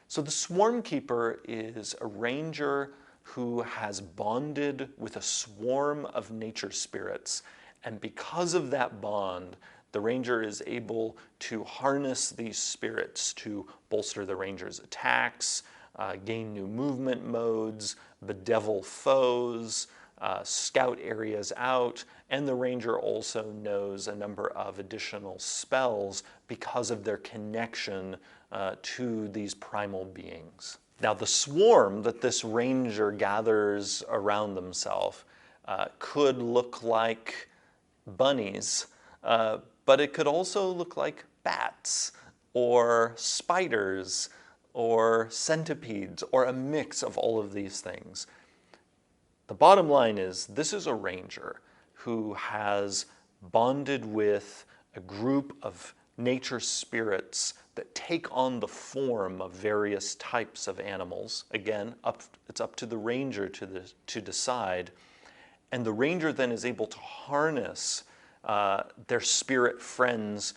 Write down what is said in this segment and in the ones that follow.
So the Swarmkeeper is a ranger who has bonded with a swarm of nature spirits. And because of that bond, the ranger is able to harness these spirits to bolster the ranger's attacks, gain new movement modes, bedevil foes, scout areas out, and the ranger also knows a number of additional spells because of their connection to these primal beings. Now the swarm that this ranger gathers around themselves could look like bunnies, but it could also look like bats or spiders or centipedes or a mix of all of these things. The bottom line is this is a ranger who has bonded with a group of nature spirits that take on the form of various types of animals. Again, it's up to the ranger to decide. And the ranger then is able to harness their spirit friends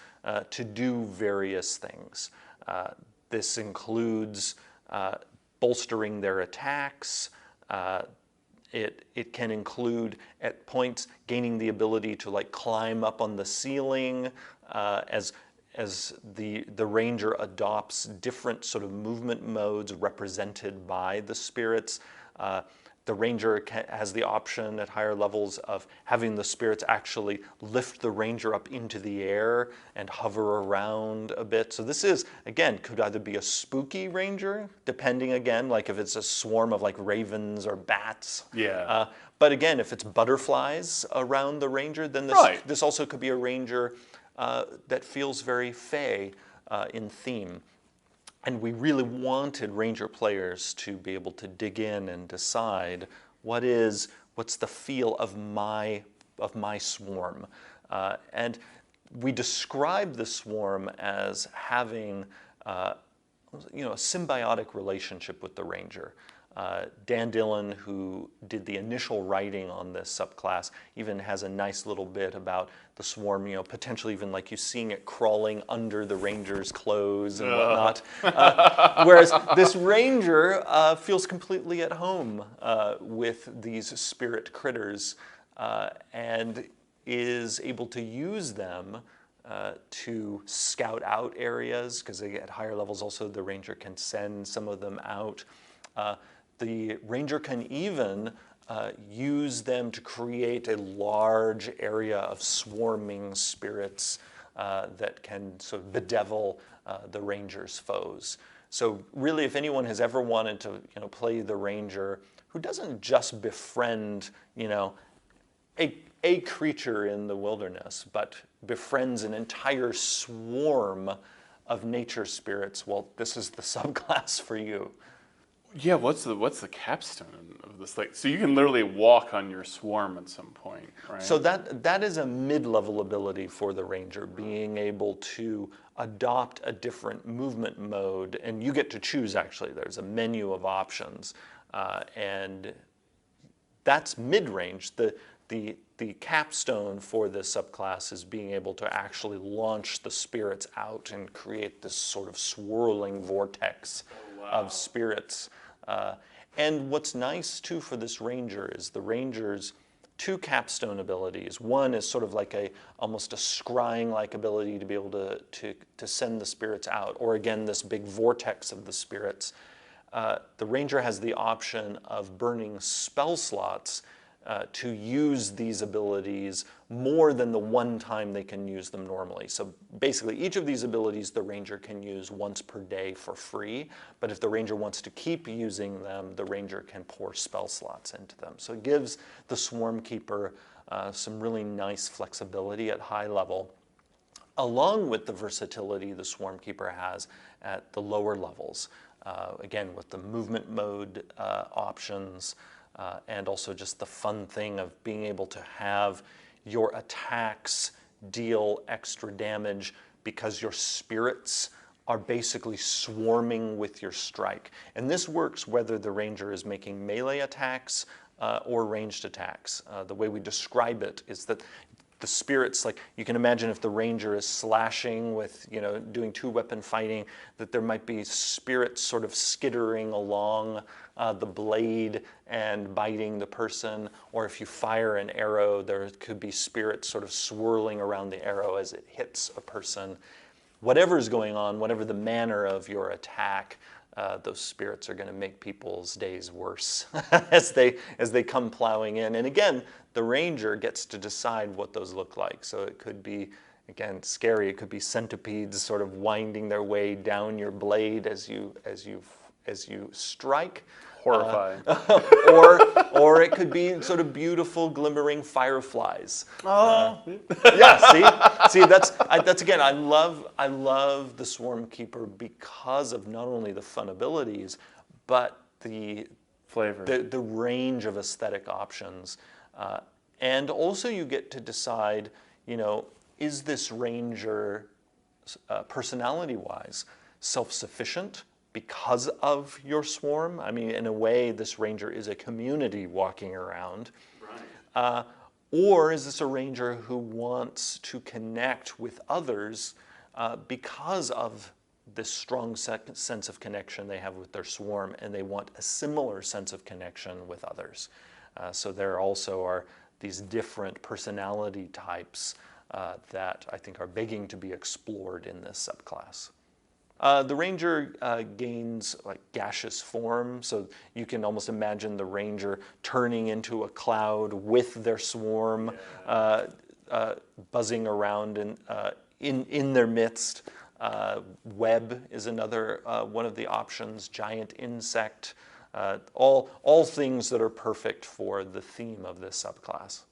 to do various things. This includes bolstering their attacks. It can include, at points, gaining the ability to like climb up on the ceiling as the ranger adopts different sort of movement modes represented by the spirits. The ranger has the option at higher levels of having the spirits actually lift the ranger up into the air and hover around a bit. So this is, again, could either be a spooky ranger, depending again, like if it's a swarm of like ravens or bats. Yeah. But again, if it's butterflies around the ranger, then this also could be a ranger that feels very fey in theme. And we really wanted ranger players to be able to dig in and decide what's the feel of my swarm. And we describe the swarm as having a symbiotic relationship with the ranger. Dan Dillon, who did the initial writing on this subclass, even has a nice little bit about the swarm, potentially even like you seeing it crawling under the ranger's clothes and whatnot. Whereas this ranger feels completely at home with these spirit critters and is able to use them to scout out areas, because at higher levels also the ranger can send some of them out. The ranger can even use them to create a large area of swarming spirits that can sort of bedevil the ranger's foes. So really, if anyone has ever wanted to play the ranger who doesn't just befriend a creature in the wilderness, but befriends an entire swarm of nature spirits, well, this is the subclass for you. Yeah, what's the capstone of this? Like, so you can literally walk on your swarm at some point, right? So that is a mid-level ability for the ranger, being able to adopt a different movement mode, and you get to choose. Actually, there's a menu of options, and that's mid-range. The capstone for this subclass is being able to actually launch the spirits out and create this sort of swirling vortex of spirits. And what's nice too for this ranger is the ranger's two capstone abilities. One is sort of like almost a scrying-like ability to be able to send the spirits out, or again this big vortex of the spirits. The ranger has the option of burning spell slots to use these abilities more than the one time they can use them normally. So basically each of these abilities the ranger can use once per day for free, but if the ranger wants to keep using them, the ranger can pour spell slots into them. So it gives the Swarmkeeper some really nice flexibility at high level, along with the versatility the Swarmkeeper has at the lower levels. Again, with the movement mode options, and also just the fun thing of being able to have your attacks deal extra damage because your spirits are basically swarming with your strike. And this works whether the ranger is making melee attacks or ranged attacks. The way we describe it is that the spirits, like you can imagine if the ranger is slashing with, doing 2-weapon fighting, that there might be spirits sort of skittering along the blade and biting the person. Or if you fire an arrow, there could be spirits sort of swirling around the arrow as it hits a person. Whatever's going on, whatever the manner of your attack, those spirits are going to make people's days worse as they come plowing in. And again, the ranger gets to decide what those look like. So it could be, again, scary. It could be centipedes sort of winding their way down your blade as you strike. Horrifying. Or it could be sort of beautiful, glimmering fireflies. Oh. Yeah. See, that's again. I love the Swarmkeeper because of not only the fun abilities, but the Flavor. the range of aesthetic options, and also you get to decide. Is this ranger personality-wise self-sufficient? Because of your swarm? I mean, in a way, this ranger is a community walking around. Right. Or is this a ranger who wants to connect with others because of this strong sense of connection they have with their swarm, and they want a similar sense of connection with others? So there also are these different personality types that I think are begging to be explored in this subclass. The ranger gains like gaseous form, so you can almost imagine the ranger turning into a cloud with their swarm, buzzing around in their midst. Web is another one of the options. Giant insect, all things that are perfect for the theme of this subclass.